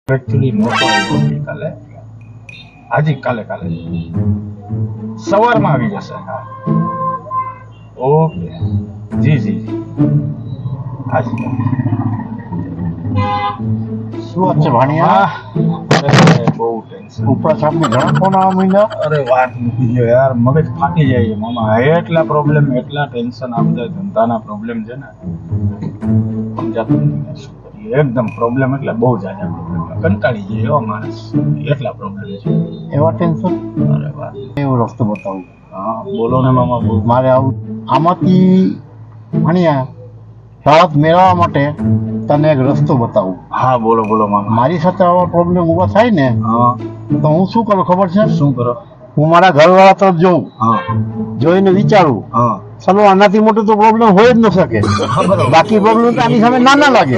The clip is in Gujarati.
એકચ્યુઅલી નહોતો આવ્યો કાલે, આજે કાલે સવારમાં આવી જશે. હા ઓકે, જી જી જી, હાજી. શું વાત છે ભાણિયા? અરે બહુ ટેન્શન. ઉપર સાહેબને ઘણા ફોન આવવા માંડ્યા. અરે વાત મૂકી દો યાર, મગજ ફાટી જાય મામા. એટલા પ્રોબ્લેમ, એટલા ટેન્શન. આ બધા ધંધાના પ્રોબ્લેમ છે ને, સમજાતું નથી શું કરીએ. એકદમ પ્રોબ્લેમ એટલે બહુ જાજા પ્રોબ્લેમ, કંટાળી જાય એવો માણસ. એટલા પ્રોબ્લેમ છે. એવા ટેન્શન? અરે વાત. એવો રસ્તો બતાવું. હા બોલો ને મામા. બહુ મારે આવું આમાંથી ભણ્યા રાહત મેળવવા માટે તને એક રસ્તો બતાવું. હા બોલો બોલો મામા. મારી સાથે આવા પ્રોબ્લેમ ઊભા થાય ને હા તો હું શું કરું ખબર છે? શું કરો? હું મારા ઘરવાળા તરફ જોઉં, હા જોઈને વિચારું, હા ચલો આનાથી મોટો તો પ્રોબ્લેમ હોય જ ન શકે. બાકી પ્રોબ્લેમ તો આની સામે નાના લાગે.